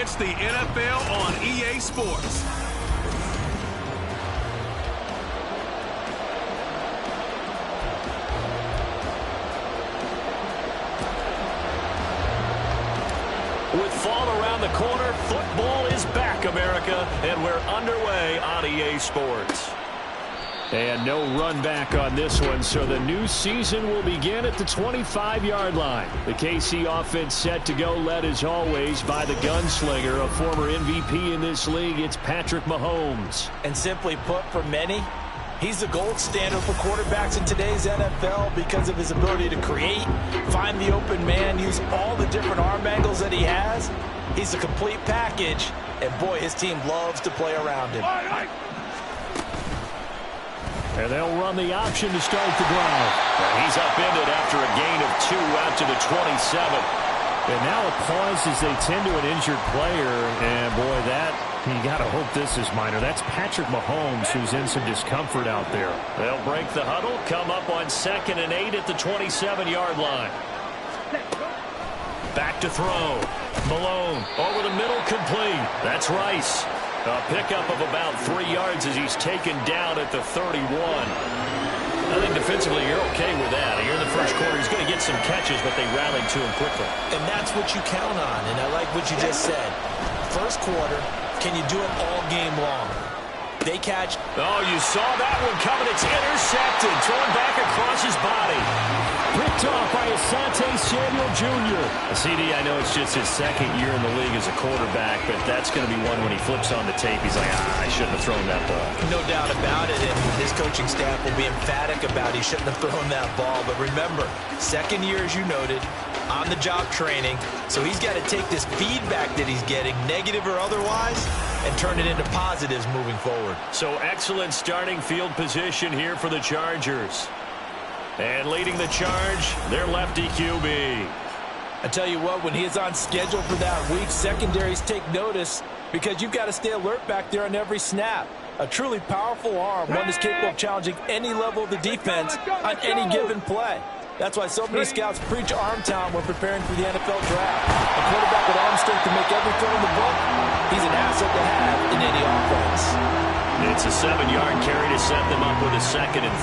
It's the NFL on EA Sports. With fall around the corner, football is back, America, and we're underway on EA Sports. And no run back on this one, so the new season will begin at the 25-yard line. The KC offense set to go, led as always by the gunslinger, a former MVP in this league. It's Patrick Mahomes. And simply put, for many, he's the gold standard for quarterbacks in today's NFL because of his ability to create, find the open man, use all the different arm angles that he has. He's a complete package, and boy, his team loves to play around him. And they'll run the option to start the drive. And he's upended after a gain of 2 out to the 27. And now a pause as they tend to an injured player. And boy, you got to hope this is minor. That's Patrick Mahomes who's in some discomfort out there. They'll break the huddle, come up on 2nd and 8 at the 27-yard line. Back to throw. Malone over the middle, complete. That's Rice. A pickup of about 3 yards as he's taken down at the 31. I think defensively you're okay with that. Here in the first quarter, he's going to get some catches, but they rallied to him quickly. And that's what you count on, and I like what you just said. First quarter, can you do it all game long? They catch. Oh, you saw that one coming. It's intercepted. Thrown back across his body. Picked off by Asante Samuel Jr. CD, I know it's just his 2nd year in the league as a quarterback, but that's going to be one when he flips on the tape. He's like, I shouldn't have thrown that ball. No doubt about it, and his coaching staff will be emphatic about he shouldn't have thrown that ball. But remember, 2nd year, as you noted, on-the-job training, so he's got to take this feedback that he's getting, negative or otherwise, and turn it into positives moving forward. So excellent starting field position here for the Chargers. And leading the charge, their lefty QB. I tell you what, when he is on schedule for that week, secondaries take notice because you've got to stay alert back there on every snap. A truly powerful arm, one that's capable of challenging any level of the defense on any given play. That's why so many scouts preach arm talent when preparing for the NFL draft. A quarterback with arm strength to make every throw in the book, he's an asset to have in any offense. It's a 7-yard carry to set them up with a 2nd and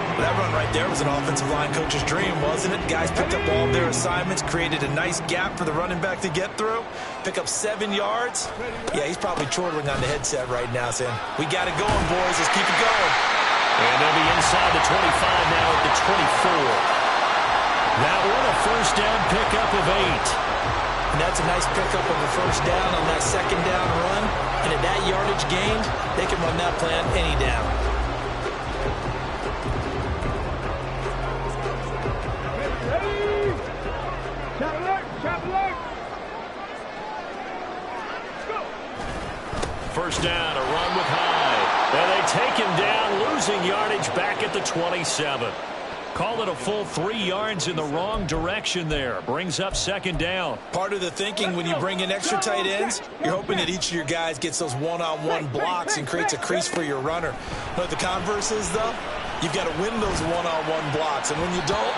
3. That run right there was an offensive line coach's dream, wasn't it? Guys picked up all of their assignments, created a nice gap for the running back to get through, pick up 7 yards. Yeah, he's probably chortling on the headset right now saying, we got it going, boys. Let's keep it going. And they'll be inside the 25 now at the 24. That one, a first down pickup of 8. And that's a nice pickup of a first down on that 2nd down run. And at that yardage gained, they can run that play on any down. First down, a run with Hyde. And they take him down, losing yardage back at the 27. Call it a full 3 yards in the wrong direction there. Brings up 2nd down. Part of the thinking when you bring in extra tight ends, you're hoping that each of your guys gets those one-on-one blocks and creates a crease for your runner. But the converse is, though, you've got to win those one-on-one blocks. And when you don't,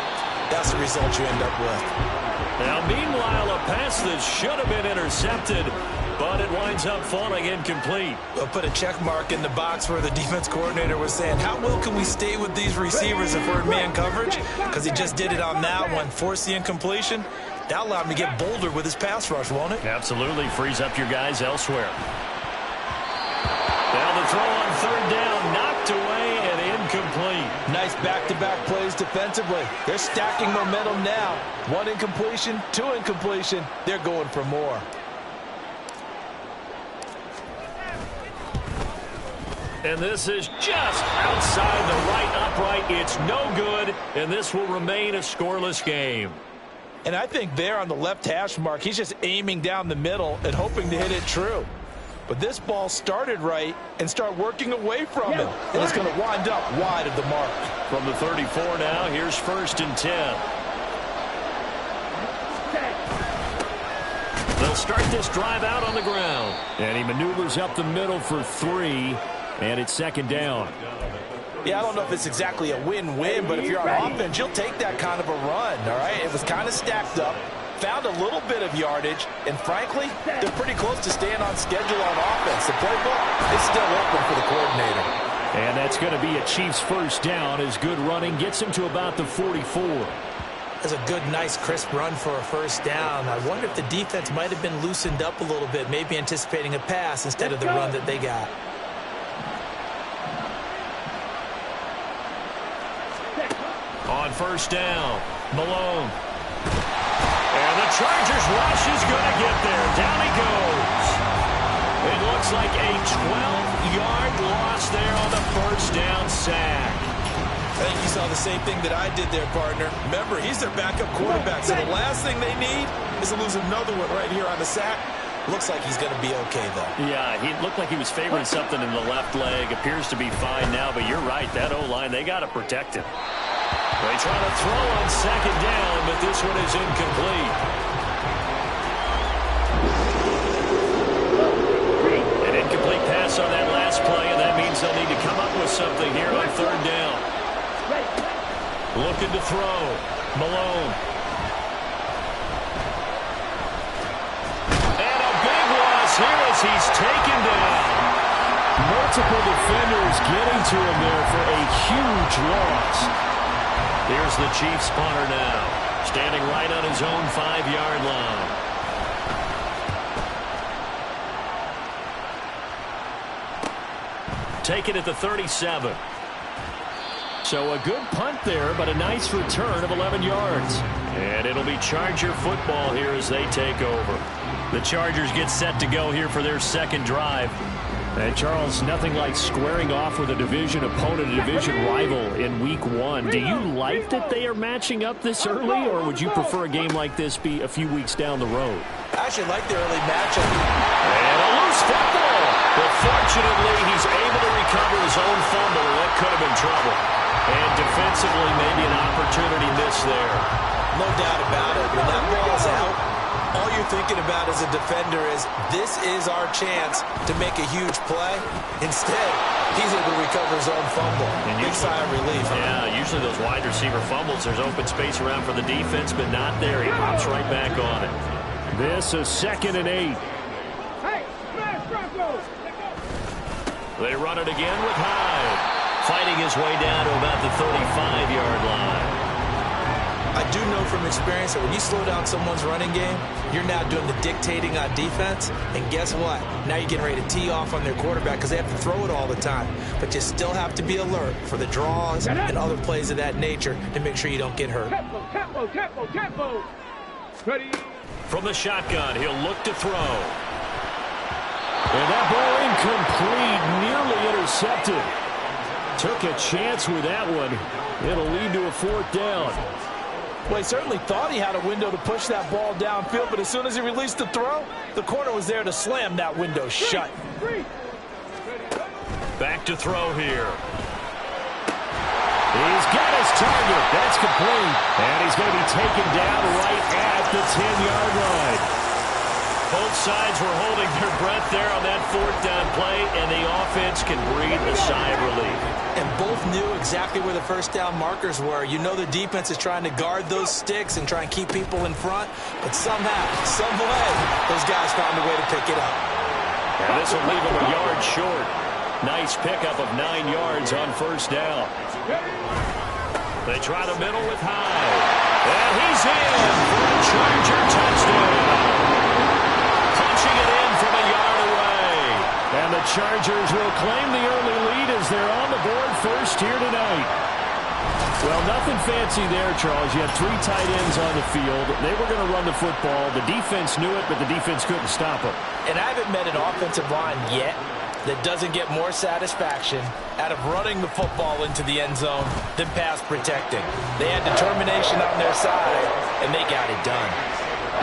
that's the result you end up with. Now, meanwhile, a pass that should have been intercepted, but it winds up falling incomplete. We'll put a check mark in the box where the defense coordinator was saying, how well can we stay with these receivers if we're in man coverage? Because he just did it on that one, forced the incompletion. That allowed him to get bolder with his pass rush, won't it? Absolutely. Frees up your guys elsewhere. Now the throw on 3rd down, knocked away and incomplete. Nice back-to-back plays defensively. They're stacking momentum now. 1 incompletion, 2 incompletion. They're going for more. And this is just outside the right upright. It's no good, and this will remain a scoreless game. And I think there on the left hash mark, he's just aiming down the middle and hoping to hit it true. But this ball started right and start working away from him. And it's going to wind up wide of the mark. From the 34 now, here's 1st and 10. They'll start this drive out on the ground. And he maneuvers up the middle for 3. And it's 2nd down. Yeah, I don't know if it's exactly a win-win, but if you're on offense, you'll take that kind of a run, all right? It was kind of stacked up. found a little bit of yardage, and frankly, they're pretty close to staying on schedule on offense. The playbook is still open for the coordinator. And that's going to be a Chiefs first down as good running gets him to about the 44. That's a good, nice, crisp run for a first down. I wonder if the defense might have been loosened up a little bit, maybe anticipating a pass instead of the run that they got. On first down, Malone. And the Chargers rush is going to get there. Down he goes. It looks like a 12-yard loss there on the first down sack. I think you saw the same thing that I did there, partner. Remember, he's their backup quarterback, so the last thing they need is to lose another one right here on the sack. Looks like he's going to be okay, though. Yeah, he looked like he was favoring something in the left leg. Appears to be fine now, but you're right. That O-line, they got to protect him. They try to throw on second down, but this one is incomplete. An incomplete pass on that last play, and that means they'll need to come up with something here on third down. Looking to throw. Malone. And a big loss here as he's taken down. Multiple defenders getting to him there for a huge loss. Here's the Chiefs punter now, standing right on his own 5-yard line. Taken at the 37. So a good punt there, but a nice return of 11 yards. And it'll be Charger football here as they take over. The Chargers get set to go here for their second drive. And, Charles, nothing like squaring off with a division opponent, a division rival in Week 1. Do you like that they are matching up this early, or would you prefer a game like this be a few weeks down the road? I actually like the early matchup. And a loose football. But fortunately, he's able to recover his own fumble. That could have been trouble. And defensively, maybe an opportunity miss there. No doubt about it. When that ball's out, all you're thinking about as a defender is, this is our chance to make a huge play. Instead, he's able to recover his own fumble. And big sigh of relief. Yeah, usually those wide receiver fumbles, there's open space around for the defense, but not there. He hops right back on it. This is 2nd and 8. They run it again with Hyde, fighting his way down to about the 35-yard line. I do know from experience that when you slow down someone's running game, you're now doing the dictating on defense. And guess what? Now you're getting ready to tee off on their quarterback because they have to throw it all the time. But you still have to be alert for the draws and other plays of that nature to make sure you don't get hurt. Tempo. Ready. From the shotgun, he'll look to throw. And that ball incomplete, nearly intercepted. Took a chance with that one. It'll lead to a 4th down. Well, he certainly thought he had a window to push that ball downfield, but as soon as he released the throw, the corner was there to slam that window shut. Back to throw here. He's got his target. That's complete. And he's going to be taken down right at the 10-yard line. Both sides were holding their breath there on that 4th down play, and the offense can breathe a sigh of relief. And both knew exactly where the first down markers were. You know the defense is trying to guard those sticks and try and keep people in front, but somehow, some way, those guys found a way to pick it up. And this will leave them a yard short. Nice pickup of 9 yards on first down. They try the middle with Hyde. And he's in for a Charger touchdown. Punching it in from a yard away. And the Chargers will claim the early lead as they're on the board first here tonight. Well, nothing fancy there, Charles. You had 3 tight ends on the field. They were going to run the football. The defense knew it, but the defense couldn't stop them. And I haven't met an offensive line yet that doesn't get more satisfaction out of running the football into the end zone than pass protecting. They had determination on their side, and they got it done.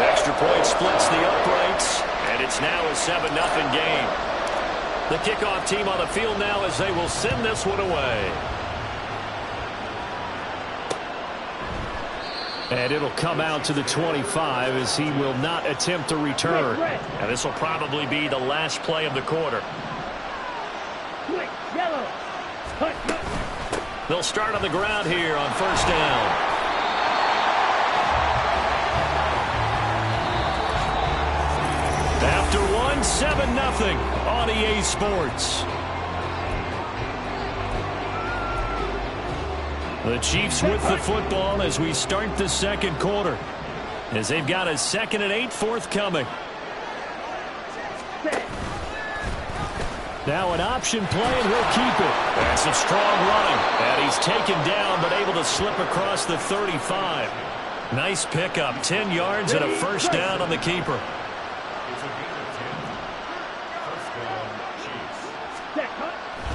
Extra point splits the uprights, and it's now a 7-0 game. The kickoff team on the field now as they will send this one away. And it'll come out to the 25 as he will not attempt to return. And this will probably be the last play of the quarter. They'll start on the ground here on first down. 7-0 on EA Sports. The Chiefs with the football as we start the second quarter, as they've got a 2nd and 8 forthcoming. Now an option play, and he'll keep it. That's some strong running. And he's taken down, but able to slip across the 35. Nice pickup. 10 yards and a first down on the keeper.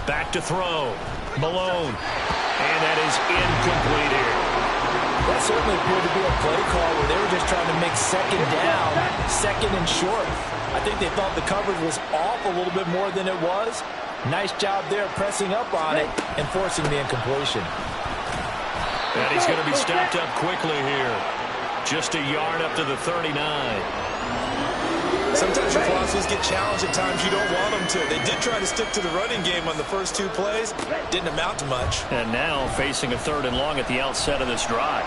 Back to throw. Malone. And that is incomplete here. That certainly appeared to be a play call where they were just trying to make second down, 2nd and short. I think they thought the coverage was off a little bit more than it was. Nice job there pressing up on it and forcing the incompletion. And he's going to be stopped up quickly here. Just a yard up to the 39. Sometimes your philosophies get challenged at times you don't want them to. They did try to stick to the running game on the first 2 plays. Didn't amount to much. And now facing a 3rd and long at the outset of this drive.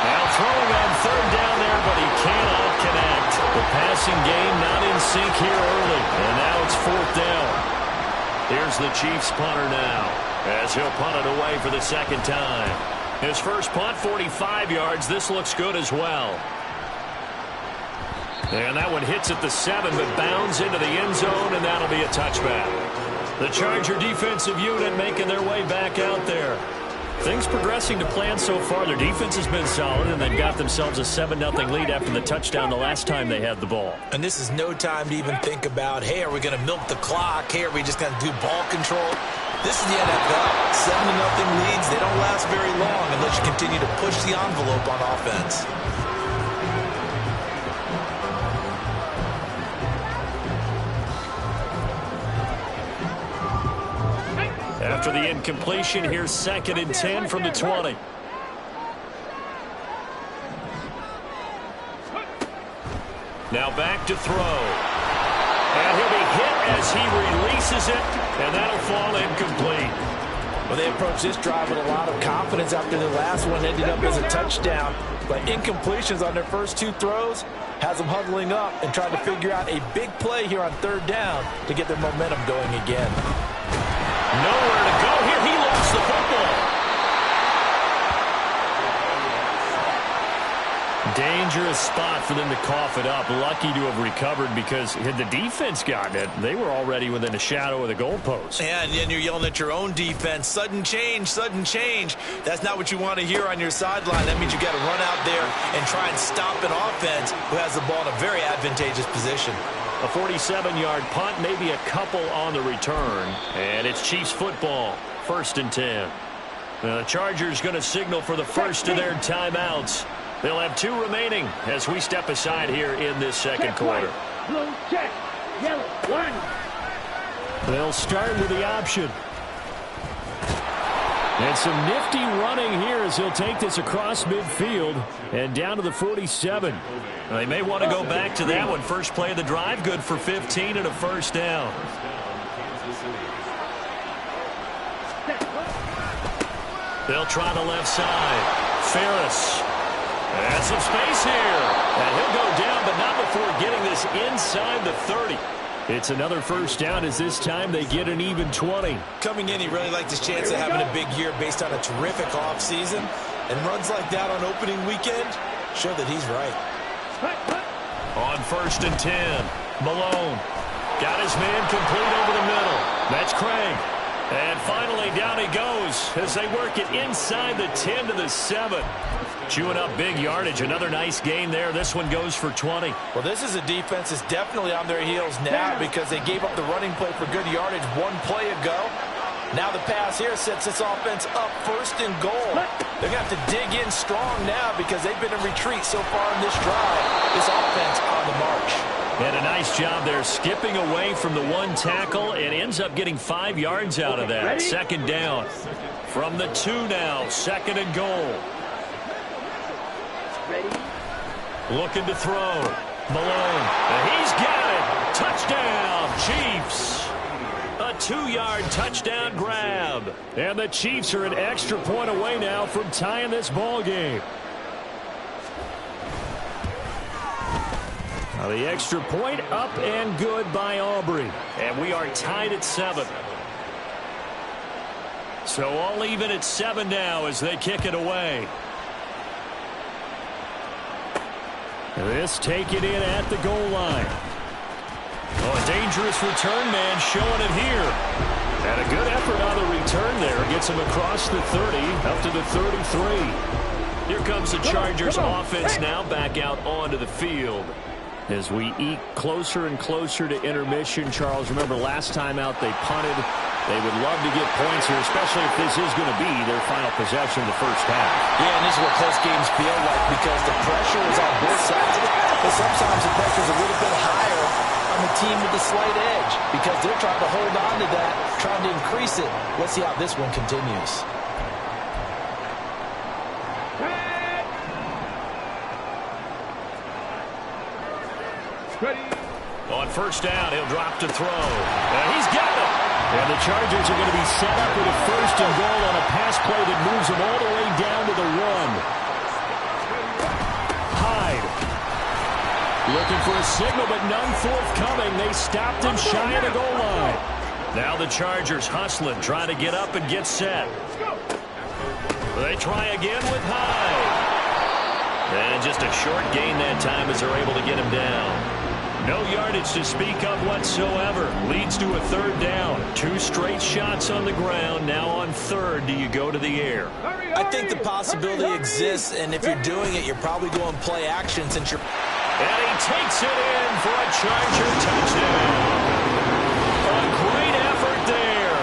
Now throwing on 3rd down there, but he cannot connect. The passing game not in sync here early. And now it's 4th down. Here's the Chiefs punter now, as he'll punt it away for the 2nd time. His first punt, 45 yards. This looks good as well. And that one hits at the 7, but bounds into the end zone, and that'll be a touchback. The Charger defensive unit making their way back out there. Things progressing to plan so far. Their defense has been solid, and they've got themselves a 7-0 lead after the touchdown the last time they had the ball. And this is no time to even think about, hey, are we going to milk the clock? Hey, are we just going to do ball control? This is the NFL. 7-0 leads, they don't last very long unless you continue to push the envelope on offense. After the incompletion, here's 2nd and 10 from the 20. Now back to throw. And he'll be hit as he releases it, and that'll fall incomplete. Well, they approached this drive with a lot of confidence after the last one ended up as a touchdown. But incompletions on their first 2 throws has them huddling up and trying to figure out a big play here on 3rd down to get their momentum going again. Nowhere to go here. He lost the football. Dangerous spot for them to cough it up. Lucky to have recovered because had the defense gotten it, they were already within a shadow of the goalpost. And you're yelling at your own defense. Sudden change, sudden change. That's not what you want to hear on your sideline. That means you got to run out there and try and stop an offense who has the ball in a very advantageous position. A 47-yard punt, maybe a couple on the return. And it's Chiefs football, 1st and 10. The Chargers going to signal for the first of their timeouts. They'll have 2 remaining as we step aside here in this second quarter. Blue check, yellow 1. They'll start with the option. And some nifty running here as he'll take this across midfield and down to the 47. They may want to go back to that one. First play of the drive, good for 15 and a first down. They'll try the left side. Ferris. And some space here. And he'll go down, but not before getting this inside the 30. It's another first down as this time they get an even 20. Coming in, he really liked his chance of having a big year based on a terrific offseason. And runs like that on opening weekend show that he's right. On 1st and 10, Malone got his man complete over the middle. That's Craig. And finally, down he goes as they work it inside the 10 to the 7. Chewing up big yardage. Another nice gain there. This one goes for 20. Well, this is a defense that's definitely on their heels now because they gave up the running play for good yardage 1 play ago. Now the pass here sets this offense up 1st and goal. They're going to have to dig in strong now because they've been in retreat so far in this drive. This offense on the march. And a nice job there skipping away from the 1 tackle and ends up getting 5 yards out of that. 2nd down. From the 2 now, 2nd and goal. Looking to throw. Malone. And he's got it. Touchdown, Chiefs. A 2-yard touchdown grab. And the Chiefs are an extra point away now from tying this ball game. Well, the extra point up and good by Aubrey. And we are tied at 7. So all even at 7 now as they kick it away. This taken in at the goal line. Oh, a dangerous return man showing it here. And a good effort on the return there. Gets him across the 30, up to the 33. Here comes the Chargers offense now back out onto the field. As we eke closer and closer to intermission, Charles, remember last time out they punted. They would love to get points here, especially if this is going to be their final possession of the first half. Yeah, and this is what close games feel like because the pressure is on both sides. But sometimes the pressure is a little bit higher on the team with the slight edge because they're trying to hold on to that, trying to increase it. Let's see how this one continues. Ready. On first down, he'll drop to throw. And he's got it. And the Chargers are going to be set up with a first and goal on a pass play that moves them all the way down to the 1. Hyde. Looking for a signal, but none forthcoming. They stopped him shy of the goal line. Now the Chargers hustling, trying to get up and get set. They try again with Hyde. And just a short gain that time as they're able to get him down. No yardage to speak of whatsoever. Leads to a third down. 2 straight shots on the ground. Now on third, do you go to the air? I think the possibility exists, and if you're doing it, you're probably going play action since you're... And he takes it in for a Charger touchdown. A great effort there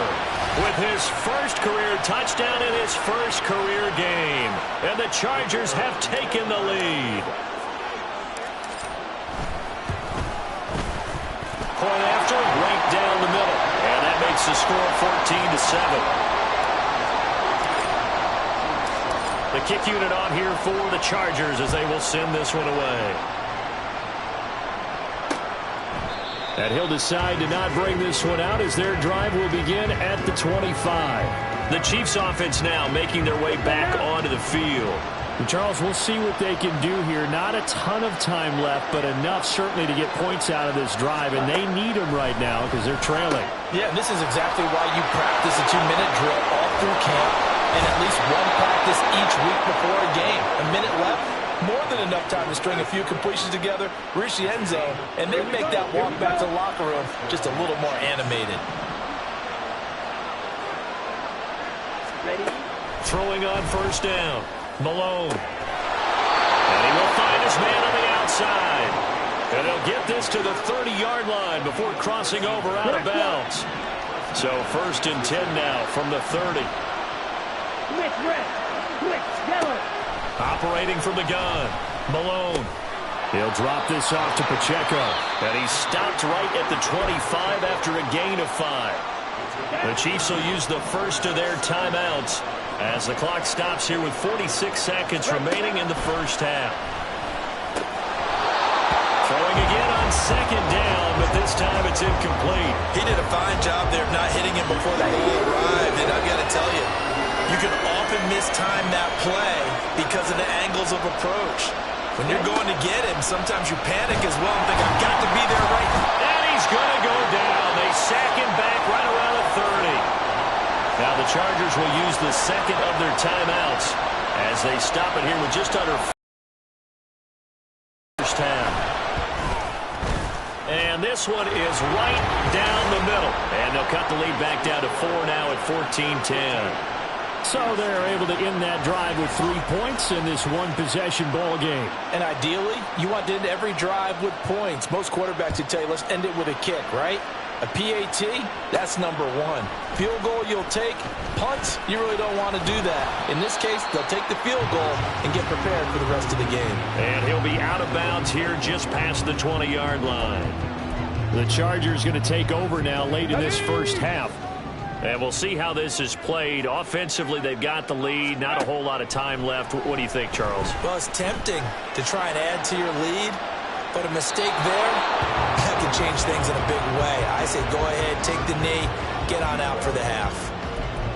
with his first career touchdown in his first career game. And the Chargers have taken the lead. Point after, right down the middle. And that makes the score 14-7. The kick unit on here for the Chargers as they will send this one away. And he'll decide to not bring this one out as their drive will begin at the 25. The Chiefs offense now making their way back onto the field. And Charles, we'll see what they can do here. Not a ton of time left, but enough certainly to get points out of this drive, and they need them right now because they're trailing. Yeah, and this is exactly why you practice a 2-minute drill all through camp and at least one practice each week before a game. A minute left, more than enough time to string a few completions together, reach the end zone, and then make that walk back to the locker room just a little more animated. Ready. Throwing on first down. Malone. And he will find his man on the outside. And he'll get this to the 30-yard line before crossing over out of bounds. So first and 10 now from the 30. Blitz red. Blitz yellow. Operating from the gun. Malone. He'll drop this off to Pacheco. And he stopped right at the 25 after a gain of 5. The Chiefs will use the first of their timeouts as the clock stops here with 46 seconds remaining in the first half. Throwing again on second down, but this time it's incomplete. He did a fine job there of not hitting him before the ball arrived, and I've got to tell you, you can often mistime that play because of the angles of approach. When you're going to get him, sometimes you panic as well and think, I've got to be there right now. And he's going to go down. They sack him back right around the 30. Now the Chargers will use the second of their timeouts as they stop it here with just under first half. And this one is right down the middle. And they'll cut the lead back down to 4 now at 14-10. So they're able to end that drive with 3 points in this one-possession ball game. And ideally, you want to end every drive with points. Most quarterbacks would tell you, let's end it with a kick, right? A PAT, that's number 1. Field goal you'll take. Punt, you really don't want to do that. In this case, they'll take the field goal and get prepared for the rest of the game. And he'll be out of bounds here just past the 20-yard line. The Chargers going to take over now late in this first half. And we'll see how this is played. Offensively, they've got the lead. Not a whole lot of time left. What do you think, Charles? Well, it's tempting to try and add to your lead, but a mistake there, that can change things in a big way. I say go ahead, take the knee, get on out for the half.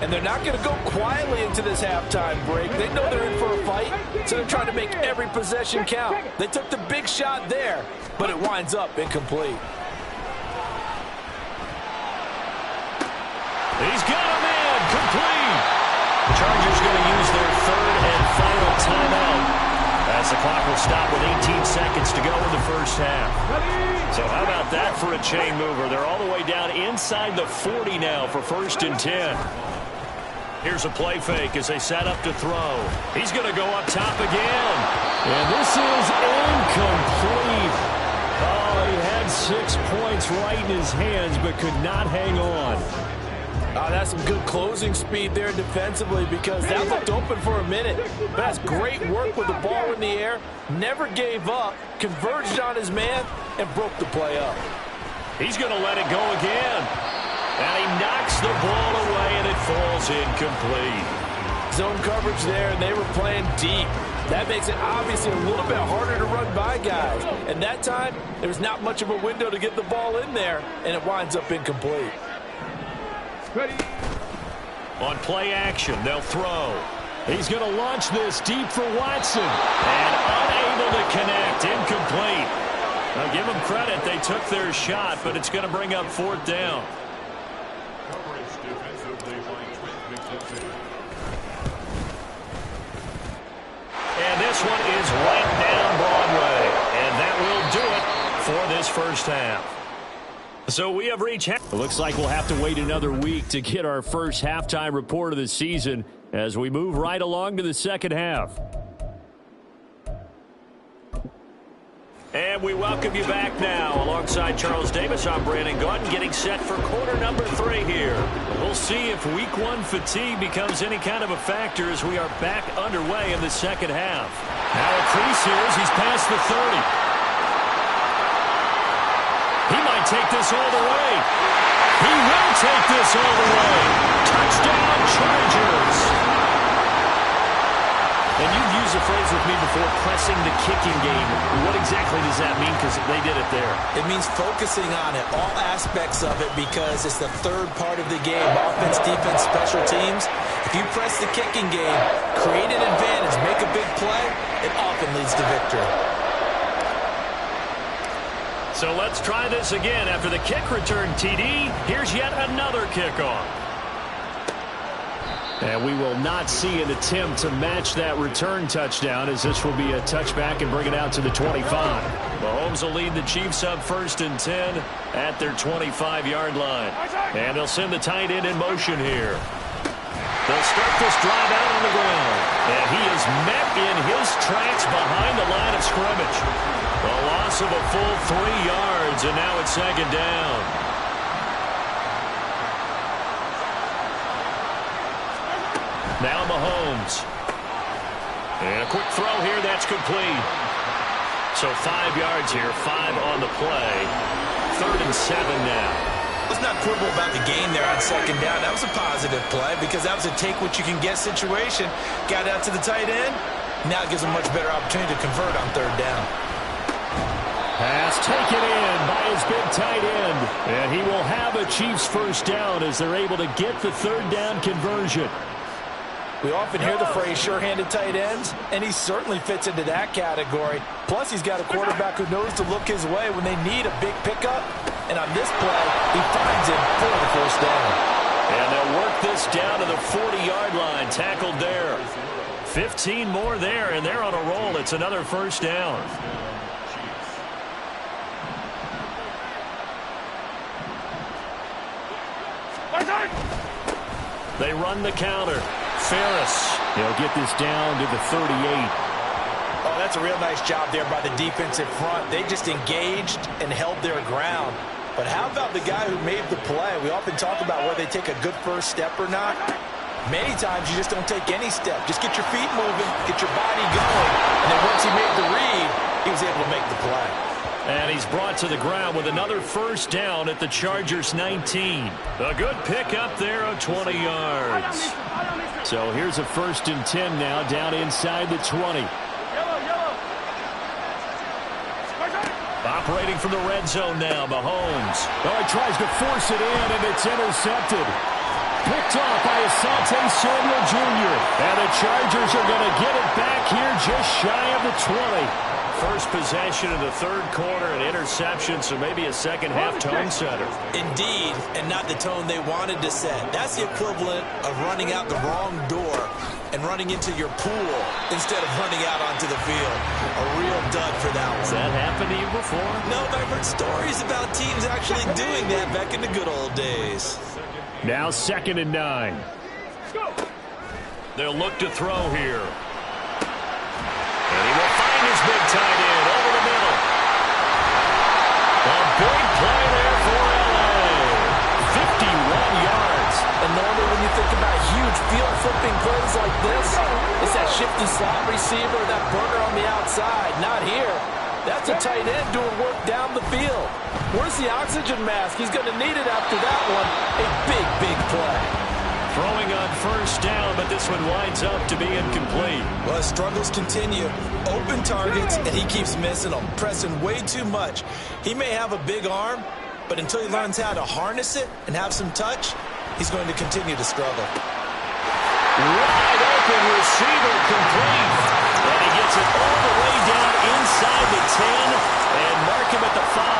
And they're not going to go quietly into this halftime break. They know they're in for a fight, so they're trying to make every possession count. They took the big shot there, but it winds up incomplete. He's got him in, complete. The Chargers going to use their third and final timeout as the clock will stop with 18 seconds to go in the first half. So how about that for a chain mover? They're all the way down inside the 40 now for 1st and 10. Here's a play fake as they set up to throw. He's going to go up top again. And this is incomplete. Oh, he had 6 points right in his hands but could not hang on. Oh, that's some good closing speed there defensively because that looked open for a minute. But that's great work with the ball in the air. Never gave up, converged on his man, and broke the play up. He's going to let it go again. And he knocks the ball away, and it falls incomplete. Zone coverage there, and they were playing deep. That makes it obviously a little bit harder to run by guys. And that time, there's not much of a window to get the ball in there, and it winds up incomplete. Ready. On play action, they'll throw. He's going to launch this deep for Watson. And unable to connect, incomplete. Now give them credit, they took their shot, but it's going to bring up 4th down. And this one is right down Broadway. And that will do it for this first half. So we have reached half. It looks like we'll have to wait another week to get our first halftime report of the season as we move right along to the second half. And we welcome you back now. Alongside Charles Davis, I'm Brandon Gaudin, getting set for quarter number 3 here. We'll see if Week 1 fatigue becomes any kind of a factor as we are back underway in the second half. Now a crease here as he's past the 30. He might take this all the way. He will take this all the way. Touchdown, Chargers. And you've used the phrase with me before, pressing the kicking game. What exactly does that mean? Because they did it there. It means focusing on it, all aspects of it, because it's the third part of the game. Offense, defense, special teams. If you press the kicking game, create an advantage, make a big play, it often leads to victory. So let's try this again. After the kick return TD, here's yet another kickoff. And we will not see an attempt to match that return touchdown as this will be a touchback and bring it out to the 25. Mahomes will lead the Chiefs up 1st and 10 at their 25-yard line. And they'll send the tight end in motion here. They'll start this drive out on the ground. And he is met in his tracks behind the line of scrimmage. A loss of a full 3 yards, and now it's 2nd down. Now Mahomes. And a quick throw here, that's complete. So 5 yards here, 5 on the play. 3rd and 7 now. Let's not quibble about the game there on 2nd down. That was a positive play because that was a take-what-you-can-get situation. Got out to the tight end. Now it gives them a much better opportunity to convert on 3rd down. Pass taken in by his big tight end. And he will have a Chiefs first down as they're able to get the 3rd down conversion. We often hear the phrase sure-handed tight ends, and he certainly fits into that category. Plus, he's got a quarterback who knows to look his way when they need a big pickup. And on this play, he finds it for the first down. And they'll work this down to the 40-yard line, tackled there. 15 more there, and they're on a roll. It's another first down. They run the counter. Ferris. They'll get this down to the 38. Oh, that's a real nice job there by the defensive front. They just engaged and held their ground. But how about the guy who made the play? We often talk about whether they take a good first step or not. Many times you just don't take any step. Just get your feet moving, get your body going. And then once he made the read, he was able to make the play. And he's brought to the ground with another first down at the Chargers 19. A good pickup there of 20 yards. So here's a 1st and 10 now down inside the 20. Operating from the red zone now, Mahomes. Oh, he tries to force it in, and it's intercepted. picked off by Asante Samuel Jr. And the Chargers are going to get it back here just shy of the 20. First possession of the third quarter, an interception, so maybe a second-half tone setter. Indeed, and not the tone they wanted to set. That's the equivalent of running out the wrong door and running into your pool instead of running out onto the field. A real dud for that one. Has that happened to you before? No, but I've heard stories about teams actually doing that back in the good old days. Now 2nd and 9. They'll look to throw here. And he will find his big tight end over the middle. A big play there for L.A. 51 yards. And normally when you think about huge field-flipping plays like this, it's that shifty slot receiver, that burner on the outside. Not here. That's a tight end doing work down the field. Where's the oxygen mask? He's going to need it after that one. A big, big play. Throwing on first down, but this one winds up to be incomplete. Well, his struggles continue. Open targets, and he keeps missing them, pressing way too much. He may have a big arm, but until he learns how to harness it and have some touch, he's going to continue to struggle. Wide open receiver complete. And he gets it all the way down inside the 10 and mark him at the 5.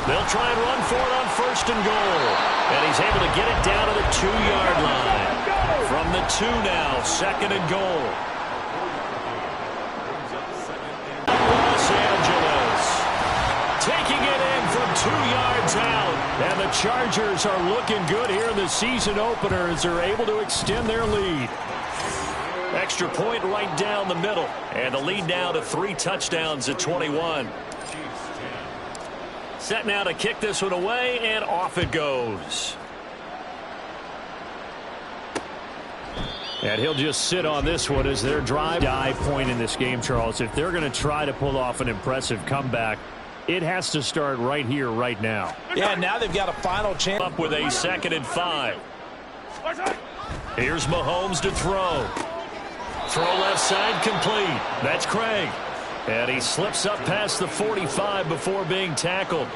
They'll try and run for it on first and goal. And he's able to get it down to the 2-yard line. From the 2 now, 2nd and goal. Los Angeles taking it in from 2 yards out. And the Chargers are looking good here in the season opener as they're able to extend their lead. Extra point right down the middle. And the lead now to 3 touchdowns at 21. Set now to kick this one away, and off it goes. And he'll just sit on this one as their drive point in this game, Charles. If they're going to try to pull off an impressive comeback, it has to start right here, right now. Yeah, now they've got a final chance. Up with a 2nd and 5. Here's Mahomes to throw. Throw left side complete. That's Craig. And he slips up past the 45 before being tackled.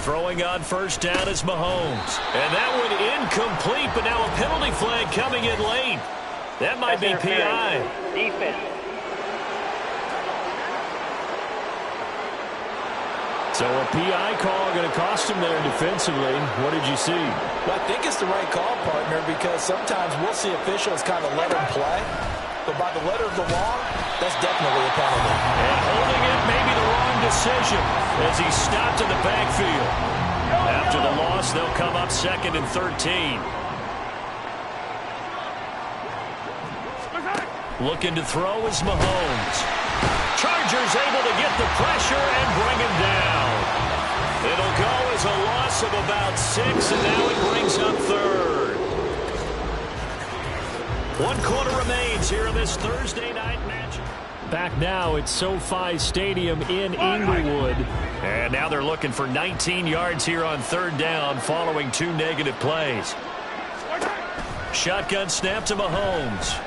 Throwing on first down is Mahomes. And that one incomplete, but now a penalty flag coming in late. That might be PI. Defense. So a PI call going to cost him there defensively. What did you see? Well, I think it's the right call, partner, because sometimes we'll see officials kind of let him play. But by the letter of the law, that's definitely a penalty. And holding it may be the wrong decision as he stopped in the backfield. After the loss, they'll come up 2nd and 13. Looking to throw is Mahomes. Chargers able to get the pressure and bring him down. It'll go as a loss of about 6, and now it brings up 3rd. 1 quarter remains here in this Thursday night match. Back now at SoFi Stadium in Inglewood. And now they're looking for 19 yards here on 3rd down following 2 negative plays. Shotgun snap to Mahomes.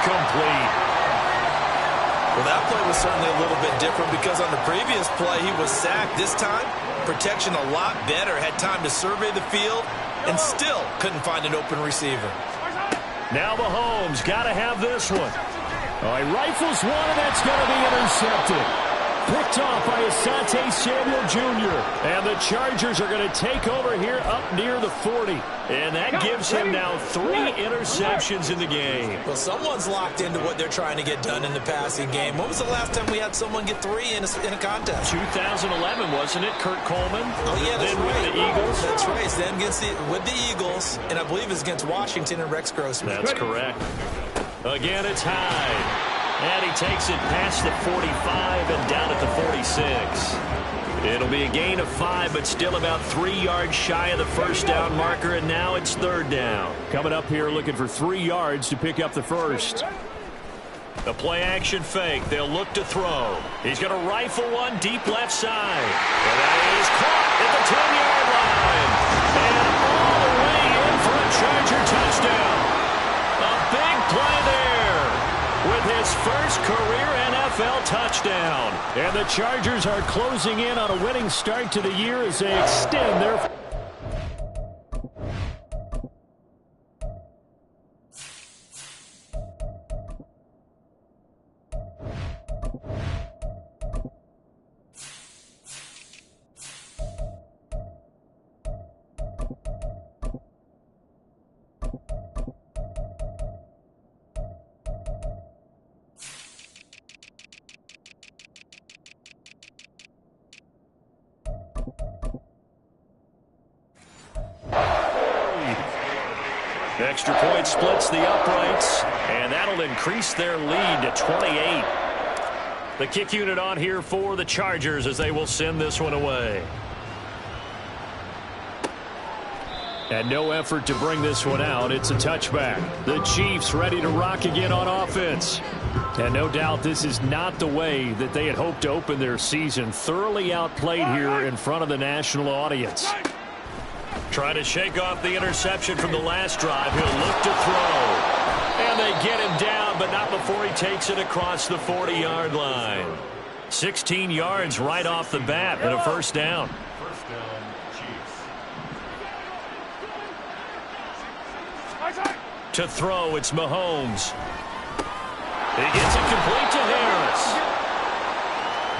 Complete. Well, that play was certainly a little bit different because on the previous play he was sacked. This time, protection a lot better. Had time to survey the field and still couldn't find an open receiver. Now Mahomes got to have this one. He rifles one, and that's going to be intercepted. Picked off by Asante Samuel Jr. And the Chargers are going to take over here up near the 40. And that gives him now 3 interceptions in the game. Well, someone's locked into what they're trying to get done in the passing game. When was the last time we had someone get 3 in a contest? 2011, wasn't it? Kurt Coleman? Oh, yeah, that's then right. With the Eagles? That's right. Then with the Eagles, and I believe it's against Washington and Rex Grossman. That's correct. Again, it's Hyde. And he takes it past the 45 and down at the 46. It'll be a gain of 5, but still about 3 yards shy of the first down marker, and now it's 3rd down. Coming up here looking for 3 yards to pick up the first. The play-action fake. They'll look to throw. He's going to rifle one deep left side. And that is caught at the 10-yard line. And all the way in for a Charger touchdown. A big play there with his first career NFL touchdown. And the Chargers are closing in on a winning start to the year as they extend their... Extra point splits the uprights, and that'll increase their lead to 28. The kick unit on here for the Chargers as they will send this one away. And no effort to bring this one out. It's a touchback. The Chiefs ready to rock again on offense. And no doubt this is not the way that they had hoped to open their season. Thoroughly outplayed here in front of the national audience. Trying to shake off the interception from the last drive. He'll look to throw. And they get him down, but not before he takes it across the 40-yard line. 16 yards right off the bat and a first down. First down, Chiefs. To throw, it's Mahomes. He gets it complete to Harris.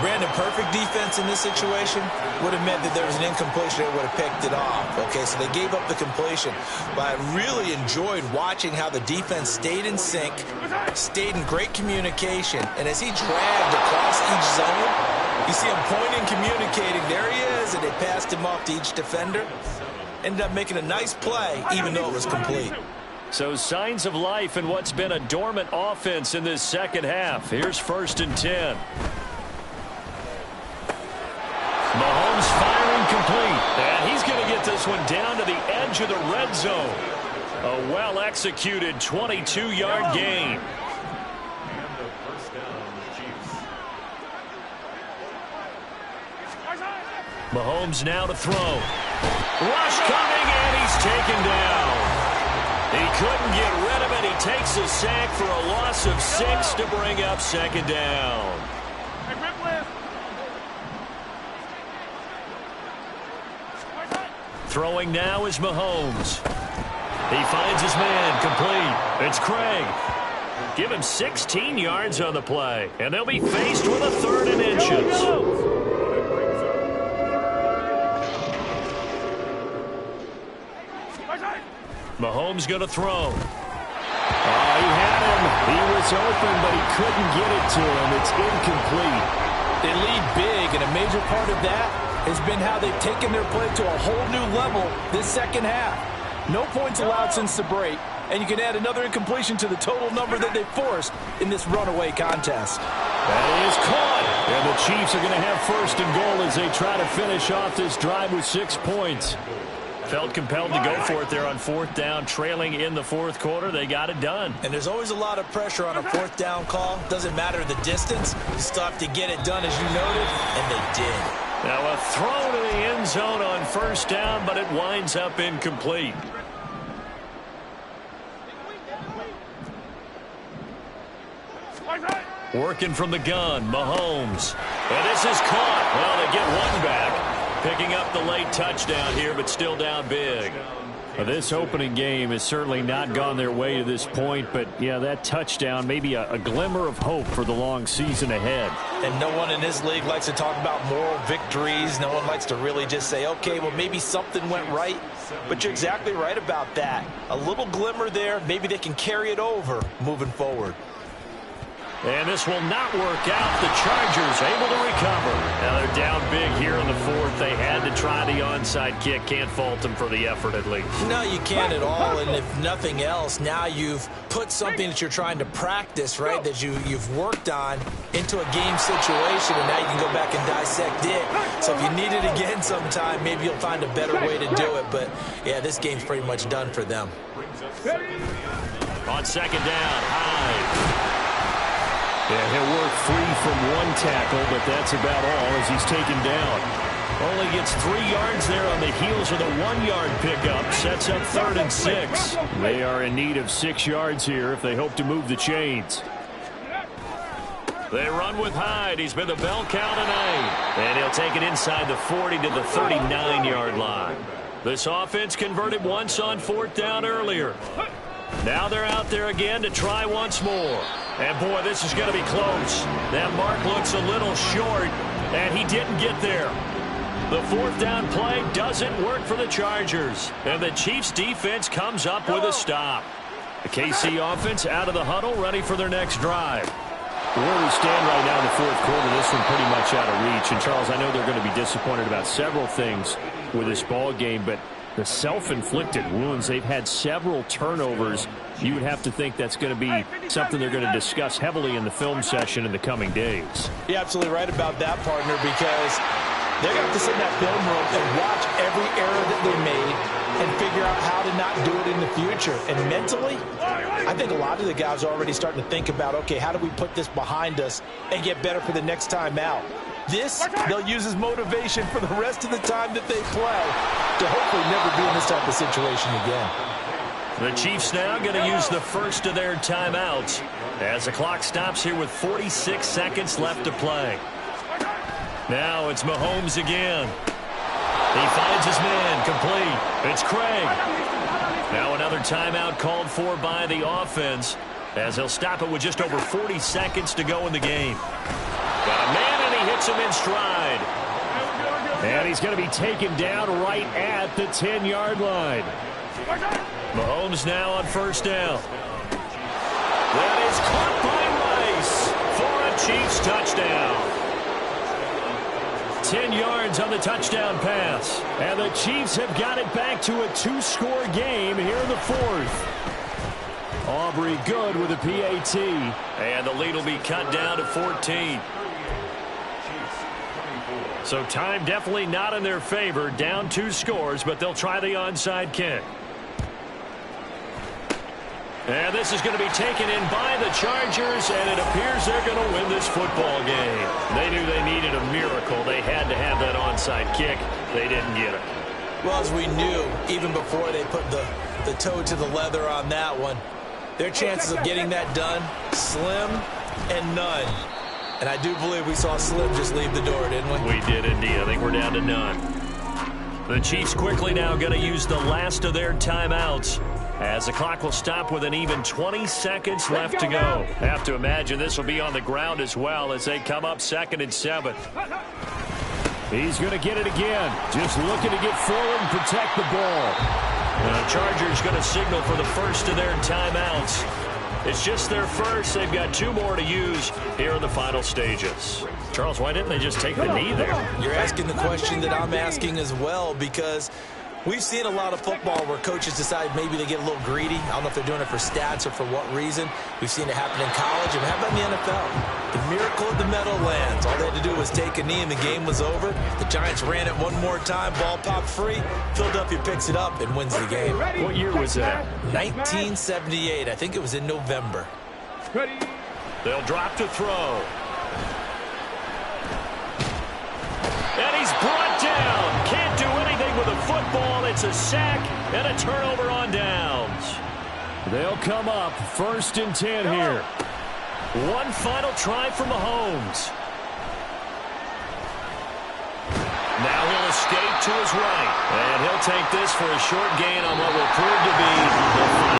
Brandon, perfect defense in this situation would have meant that there was an incompletion. They would have picked it off. Okay, so they gave up the completion. But I really enjoyed watching how the defense stayed in sync, stayed in great communication. And as he dragged across each zone, you see him pointing, communicating. There he is, and they passed him off to each defender. Ended up making a nice play, even though it was complete. So signs of life in what's been a dormant offense in this second half. Here's 1st and 10. Mahomes firing complete. And he's going to get this one down to the edge of the red zone. A well-executed 22-yard gain. And the first down, Chiefs. Mahomes now to throw. Rush coming, and he's taken down. He couldn't get rid of it. He takes a sack for a loss of 6 to bring up 2nd down. Throwing now is Mahomes. He finds his man complete. It's Craig. Give him 16 yards on the play, and they'll be faced with a 3rd and inches. Mahomes going to throw. He had him. He was open, but he couldn't get it to him. It's incomplete. They lead big, and a major part of that has been how they've taken their play to a whole new level this second half. No points allowed since the break, and you can add another incompletion to the total number that they forced in this runaway contest. That is caught. And the Chiefs are going to have 1st and goal as they try to finish off this drive with 6 points. Felt compelled to go for it there on 4th down, trailing in the 4th quarter. They got it done. And there's always a lot of pressure on a 4th down call. Doesn't matter the distance. You still have to get it done, as you noted, and they did. Now a throw to the end zone on 1st down, but it winds up incomplete. Working from the gun, Mahomes. And this is caught. Well, they get one back. Picking up the late touchdown here, but still down big. This opening game has certainly not gone their way to this point, but, yeah, that touchdown, maybe a glimmer of hope for the long season ahead. And no one in this league likes to talk about moral victories. No one likes to really just say, okay, well, maybe something went right. But you're exactly right about that. A little glimmer there. Maybe they can carry it over moving forward. And this will not work out. The Chargers able to recover. Now they're down big here in the 4th. They had to try the onside kick. Can't fault them for the effort at least. No, you can't at all. And if nothing else, now you've put something that you're trying to practice, right, that you've worked on into a game situation, and now you can go back and dissect it. So if you need it again sometime, maybe you'll find a better way to do it. But, yeah, this game's pretty much done for them. On 2nd down, Hyde. Yeah, he'll work free from one tackle, but that's about all as he's taken down. Only gets 3 yards there on the heels of the 1-yard pickup. Sets up 3rd and 6. They are in need of 6 yards here if they hope to move the chains. They run with Hyde. He's been the bell cow tonight. And he'll take it inside the 40 to the 39-yard line. This offense converted once on 4th down earlier. Now they're out there again to try once more. And, boy, this is going to be close. That mark looks a little short, and he didn't get there. The 4th down play doesn't work for the Chargers. And the Chiefs' defense comes up with a stop. The KC offense out of the huddle, ready for their next drive. Where we stand right now in the 4th quarter, this one pretty much out of reach. And, Charles, I know they're going to be disappointed about several things with this ball game, but the self-inflicted wounds, they've had several turnovers. You would have to think that's going to be something they're going to discuss heavily in the film session in the coming days. You're absolutely right about that, partner, because they're going to have to sit in that film room and watch every error that they made and figure out how to not do it in the future. And mentally, I think a lot of the guys are already starting to think about, okay, how do we put this behind us and get better for the next time out? This, they'll use as motivation for the rest of the time that they play to hopefully never be in this type of situation again. The Chiefs now going to use the first of their timeouts as the clock stops here with 46 seconds left to play. Now it's Mahomes again. He finds his man, complete. It's Craig. Now another timeout called for by the offense as they'll stop it with just over 40 seconds to go in the game. Got a man, and he hits him in stride. And he's going to be taken down right at the 10-yard line. Mahomes now on 1st down. That is caught by Rice for a Chiefs touchdown. 10 yards on the touchdown pass. And the Chiefs have got it back to a 2-score game here in the 4th. Aubrey good with a PAT. And the lead will be cut down to 14. So time definitely not in their favor. Down 2 scores, but they'll try the onside kick. And this is going to be taken in by the Chargers, and it appears they're going to win this football game. They knew they needed a miracle. They had to have that onside kick. They didn't get it. Well, as we knew, even before they put the toe to the leather on that one, their chances of getting that done, slim and none. And I do believe we saw Slim just leave the door, didn't we? We did indeed. I think we're down to none. The Chiefs quickly now going to use the last of their timeouts as the clock will stop with an even 20 seconds left to go. Have to imagine this will be on the ground as well as they come up 2nd and 7. He's going to get it again. Just looking to get forward and protect the ball. The Chargers going to signal for the first of their timeouts. It's just their first. They've got 2 more to use here in the final stages. Charles, why didn't they just take the knee there? You're asking the question that I'm asking as well, because we've seen a lot of football where coaches decide maybe they get a little greedy. I don't know if they're doing it for stats or for what reason. We've seen it happen in college, and how about in the NFL? The miracle of the Meadowlands. All they had to do was take a knee, and the game was over. The Giants ran it one more time. Ball popped free. Philadelphia picks it up and wins the game. What year was that? 1978. I think it was in November. They'll drop to throw. And he's brought down. Can't do anything with a football. It's a sack and a turnover on downs. They'll come up 1st and 10 here. One final try for Mahomes. Now he'll escape to his right. And he'll take this for a short gain on what will prove to be